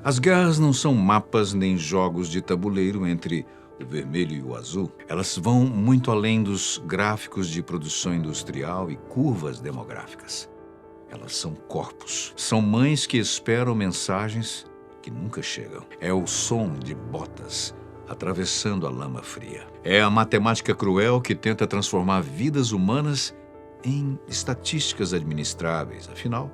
As guerras não são mapas nem jogos de tabuleiro entre o vermelho e o azul. Elas vão muito além dos gráficos de produção industrial e curvas demográficas. Elas são corpos. São mães que esperam mensagens que nunca chegam. É o som de botas atravessando a lama fria. É a matemática cruel que tenta transformar vidas humanas em estatísticas administráveis. Afinal,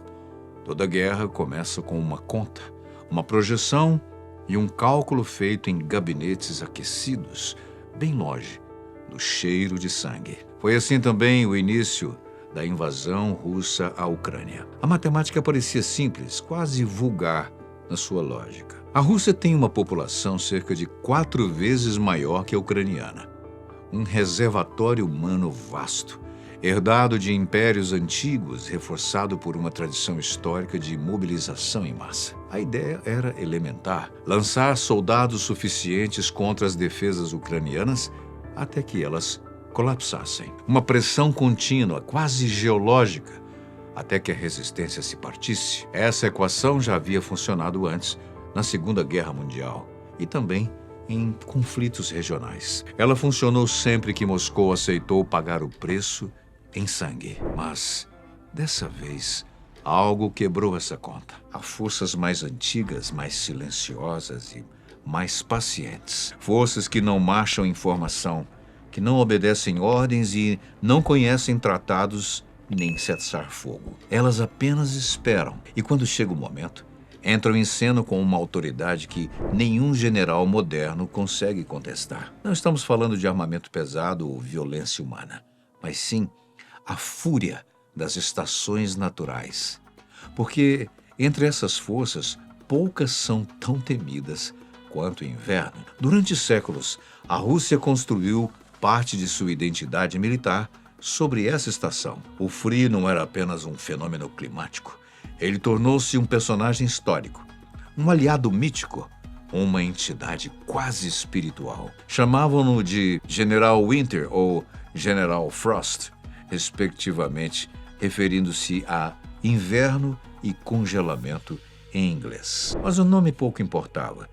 toda guerra começa com uma conta, uma projeção e um cálculo feito em gabinetes aquecidos, bem longe do cheiro de sangue. Foi assim também o início da invasão russa à Ucrânia. A matemática parecia simples, quase vulgar na sua lógica. A Rússia tem uma população cerca de 4 vezes maior que a ucraniana. Um reservatório humano vasto, herdado de impérios antigos, reforçado por uma tradição histórica de mobilização em massa. A ideia era elementar: lançar soldados suficientes contra as defesas ucranianas até que elas colapsassem. Uma pressão contínua, quase geológica, até que a resistência se partisse. Essa equação já havia funcionado antes, na Segunda Guerra Mundial, e também em conflitos regionais. Ela funcionou sempre que Moscou aceitou pagar o preço em sangue. Mas, dessa vez, algo quebrou essa conta. Há forças mais antigas, mais silenciosas e mais pacientes. Forças que não marcham em formação, que não obedecem ordens e não conhecem tratados nem cessar-fogo. Elas apenas esperam. E quando chega o momento, entram em cena com uma autoridade que nenhum general moderno consegue contestar. Não estamos falando de armamento pesado ou violência humana, mas sim a fúria das estações naturais. Porque entre essas forças, poucas são tão temidas quanto o inverno. Durante séculos, a Rússia construiu parte de sua identidade militar sobre essa estação. O frio não era apenas um fenômeno climático. Ele tornou-se um personagem histórico, um aliado mítico, uma entidade quase espiritual. Chamavam-no de General Winter ou General Frost, respectivamente, referindo-se a inverno e congelamento em inglês. Mas o nome pouco importava.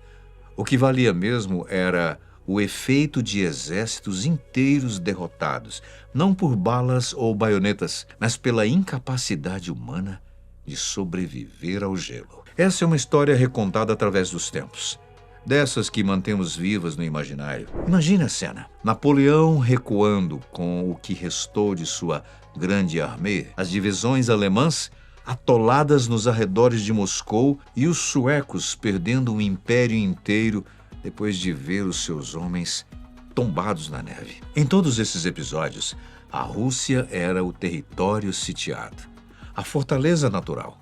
O que valia mesmo era o efeito de exércitos inteiros derrotados, não por balas ou baionetas, mas pela incapacidade humana de sobreviver ao gelo. Essa é uma história recontada através dos tempos, dessas que mantemos vivas no imaginário. Imagine a cena: Napoleão recuando com o que restou de sua grande armée, as divisões alemãs atoladas nos arredores de Moscou e os suecos perdendo um império inteiro depois de ver os seus homens tombados na neve. Em todos esses episódios, a Rússia era o território sitiado, a fortaleza natural,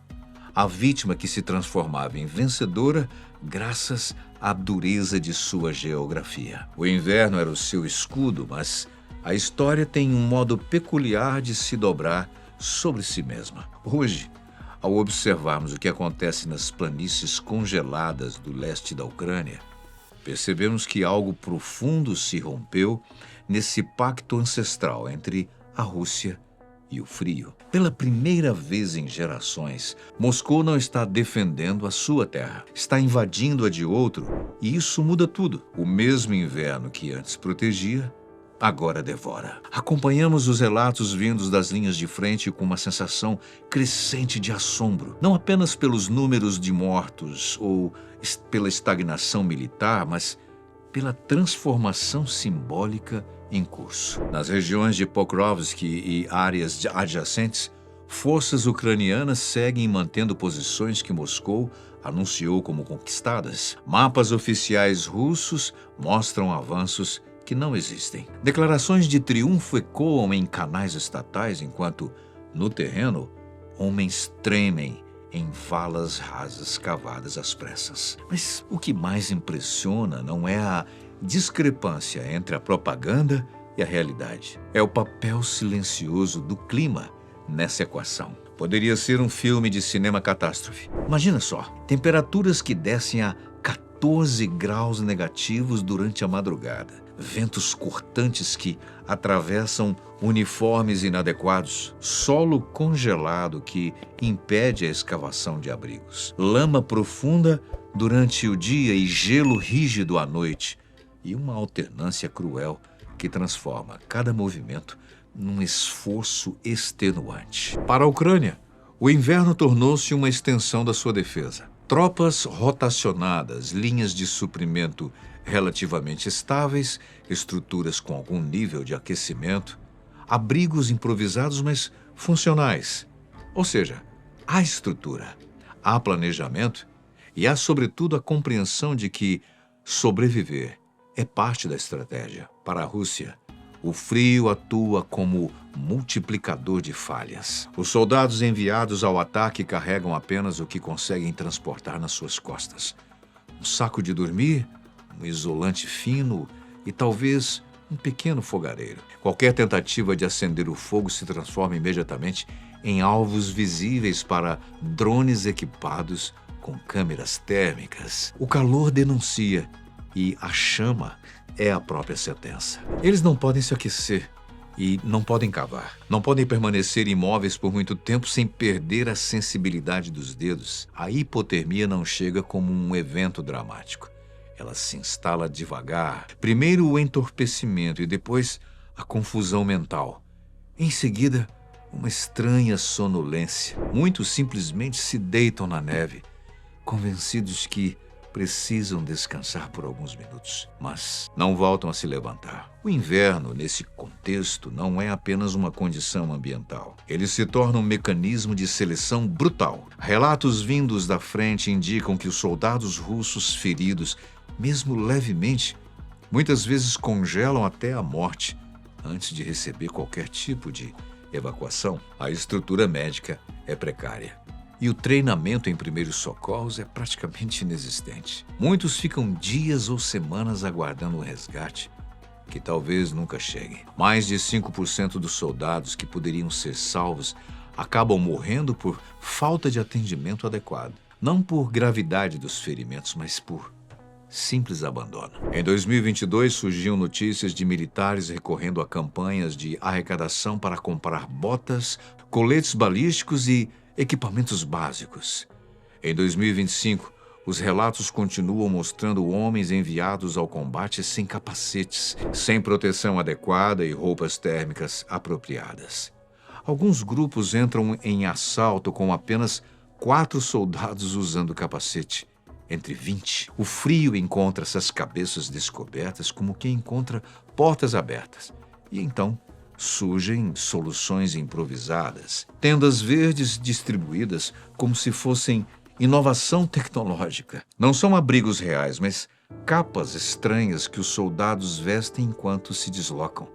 a vítima que se transformava em vencedora graças à dureza de sua geografia. O inverno era o seu escudo, mas a história tem um modo peculiar de se dobrar sobre si mesma. Hoje, ao observarmos o que acontece nas planícies congeladas do leste da Ucrânia, percebemos que algo profundo se rompeu nesse pacto ancestral entre a Rússia e o frio. Pela primeira vez em gerações, Moscou não está defendendo a sua terra, está invadindo a de outro, e isso muda tudo. O mesmo inverno que antes protegia, agora devora. Acompanhamos os relatos vindos das linhas de frente com uma sensação crescente de assombro, não apenas pelos números de mortos ou pela estagnação militar, mas pela transformação simbólica em curso. Nas regiões de Pokrovsk e áreas adjacentes, forças ucranianas seguem mantendo posições que Moscou anunciou como conquistadas. Mapas oficiais russos mostram avanços que não existem. Declarações de triunfo ecoam em canais estatais, enquanto, no terreno, homens tremem em valas rasas cavadas às pressas. Mas o que mais impressiona não é a discrepância entre a propaganda e a realidade. É o papel silencioso do clima nessa equação. Poderia ser um filme de cinema catástrofe. Imagina só, temperaturas que descem a 14 graus negativos durante a madrugada, ventos cortantes que atravessam uniformes inadequados, solo congelado que impede a escavação de abrigos, lama profunda durante o dia e gelo rígido à noite, e uma alternância cruel que transforma cada movimento num esforço extenuante. Para a Ucrânia, o inverno tornou-se uma extensão da sua defesa. Tropas rotacionadas, linhas de suprimento relativamente estáveis, estruturas com algum nível de aquecimento, abrigos improvisados, mas funcionais. Ou seja, há estrutura, há planejamento e há, sobretudo, a compreensão de que sobreviver é parte da estratégia. Para a Rússia, o frio atua como multiplicador de falhas. Os soldados enviados ao ataque carregam apenas o que conseguem transportar nas suas costas. Um saco de dormir, um isolante fino e talvez um pequeno fogareiro. Qualquer tentativa de acender o fogo se transforma imediatamente em alvos visíveis para drones equipados com câmeras térmicas. O calor denuncia e a chama é a própria sentença. Eles não podem se aquecer e não podem cavar. Não podem permanecer imóveis por muito tempo sem perder a sensibilidade dos dedos. A hipotermia não chega como um evento dramático. Ela se instala devagar. Primeiro o entorpecimento e depois a confusão mental. Em seguida, uma estranha sonolência. Muitos simplesmente se deitam na neve, convencidos que precisam descansar por alguns minutos, mas não voltam a se levantar. O inverno, nesse contexto, não é apenas uma condição ambiental. Ele se torna um mecanismo de seleção brutal. Relatos vindos da frente indicam que os soldados russos feridos, mesmo levemente, muitas vezes congelam até a morte antes de receber qualquer tipo de evacuação. A estrutura médica é precária. E o treinamento em primeiros socorros é praticamente inexistente. Muitos ficam dias ou semanas aguardando um resgate, que talvez nunca chegue. Mais de 5% dos soldados que poderiam ser salvos acabam morrendo por falta de atendimento adequado. Não por gravidade dos ferimentos, mas por simples abandono. Em 2022, surgiam notícias de militares recorrendo a campanhas de arrecadação para comprar botas, coletes balísticos e equipamentos básicos. Em 2025, os relatos continuam mostrando homens enviados ao combate sem capacetes, sem proteção adequada e roupas térmicas apropriadas. Alguns grupos entram em assalto com apenas 4 soldados usando capacete, entre 20. O frio encontra essas cabeças descobertas como quem encontra portas abertas. E então surgem soluções improvisadas, tendas verdes distribuídas como se fossem inovação tecnológica. Não são abrigos reais, mas capas estranhas que os soldados vestem enquanto se deslocam,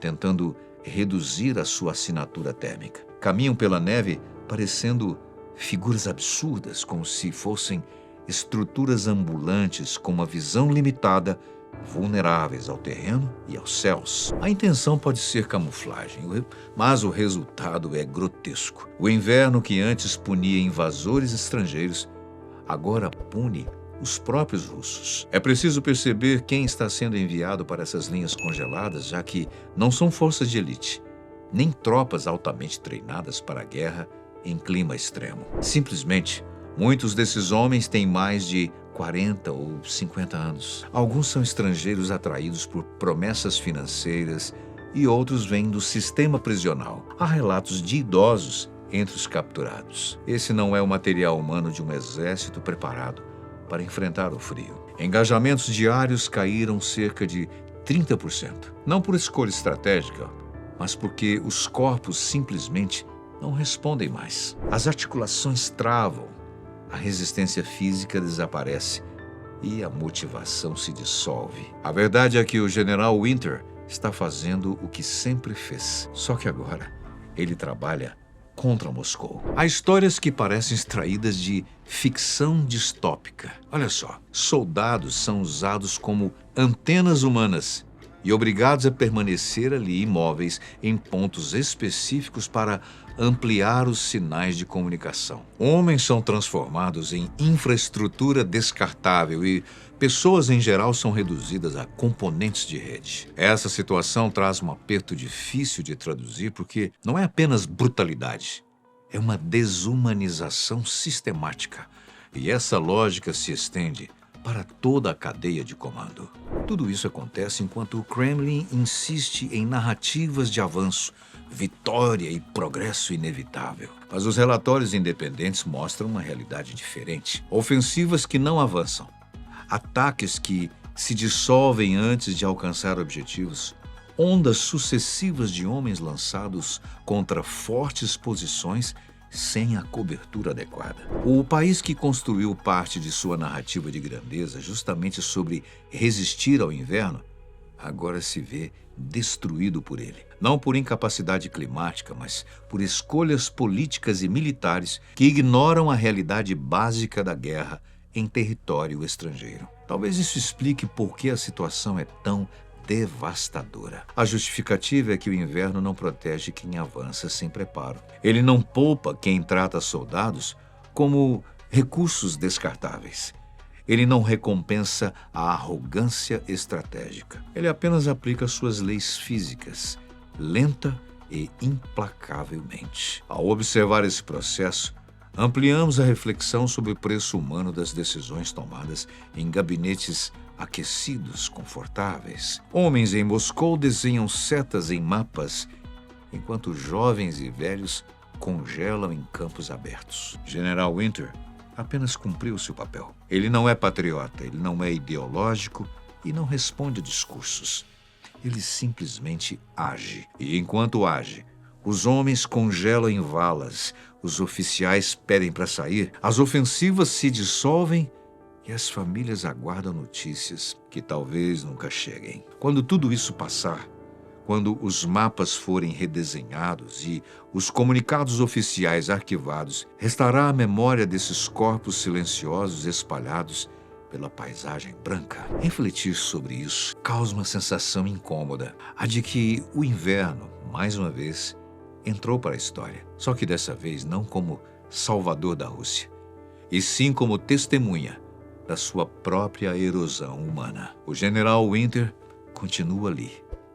tentando reduzir a sua assinatura térmica. Caminham pela neve parecendo figuras absurdas, como se fossem estruturas ambulantes com uma visão limitada, vulneráveis ao terreno e aos céus. A intenção pode ser camuflagem, mas o resultado é grotesco. O inverno, que antes punia invasores estrangeiros, agora pune os próprios russos. É preciso perceber quem está sendo enviado para essas linhas congeladas, já que não são forças de elite, nem tropas altamente treinadas para a guerra em clima extremo. Simplesmente, muitos desses homens têm mais de 40 ou 50 anos. Alguns são estrangeiros atraídos por promessas financeiras e outros vêm do sistema prisional. Há relatos de idosos entre os capturados. Esse não é o material humano de um exército preparado para enfrentar o frio. Engajamentos diários caíram cerca de 30%. Não por escolha estratégica, mas porque os corpos simplesmente não respondem mais. As articulações travam, a resistência física desaparece e a motivação se dissolve. A verdade é que o general Winter está fazendo o que sempre fez, só que agora ele trabalha contra Moscou. Há histórias que parecem extraídas de ficção distópica. Olha só, soldados são usados como antenas humanas e obrigados a permanecer ali imóveis em pontos específicos para ampliar os sinais de comunicação. Homens são transformados em infraestrutura descartável e pessoas em geral são reduzidas a componentes de rede. Essa situação traz um aperto difícil de traduzir porque não é apenas brutalidade, é uma desumanização sistemática. E essa lógica se estende para toda a cadeia de comando. Tudo isso acontece enquanto o Kremlin insiste em narrativas de avanço, vitória e progresso inevitável. Mas os relatórios independentes mostram uma realidade diferente. Ofensivas que não avançam, ataques que se dissolvem antes de alcançar objetivos, ondas sucessivas de homens lançados contra fortes posições sem a cobertura adequada. O país que construiu parte de sua narrativa de grandeza justamente sobre resistir ao inverno, agora se vê destruído por ele. Não por incapacidade climática, mas por escolhas políticas e militares que ignoram a realidade básica da guerra em território estrangeiro. Talvez isso explique por que a situação é tão devastadora. A justificativa é que o inverno não protege quem avança sem preparo. Ele não poupa quem trata soldados como recursos descartáveis. Ele não recompensa a arrogância estratégica. Ele apenas aplica suas leis físicas, lenta e implacavelmente. Ao observar esse processo, ampliamos a reflexão sobre o preço humano das decisões tomadas em gabinetes aquecidos, confortáveis. Homens em Moscou desenham setas em mapas, enquanto jovens e velhos congelam em campos abertos. General Winter apenas cumpriu seu papel. Ele não é patriota, ele não é ideológico e não responde a discursos. Ele simplesmente age. E enquanto age, os homens congelam em valas, os oficiais pedem para sair, as ofensivas se dissolvem e as famílias aguardam notícias que talvez nunca cheguem. Quando tudo isso passar, quando os mapas forem redesenhados e os comunicados oficiais arquivados, restará a memória desses corpos silenciosos espalhados pela paisagem branca. Refletir sobre isso causa uma sensação incômoda, a de que o inverno, mais uma vez, entrou para a história. Só que dessa vez não como salvador da Rússia, e sim como testemunha da sua própria erosão humana. O general Winter continua ali,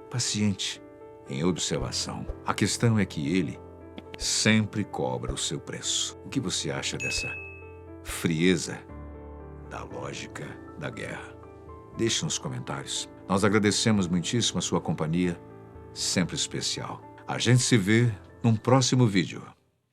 paciente, em observação. A questão é que ele sempre cobra o seu preço. O que você acha dessa frieza da lógica da guerra? Deixe nos comentários. Nós agradecemos muitíssimo a sua companhia, sempre especial. A gente se vê num próximo vídeo.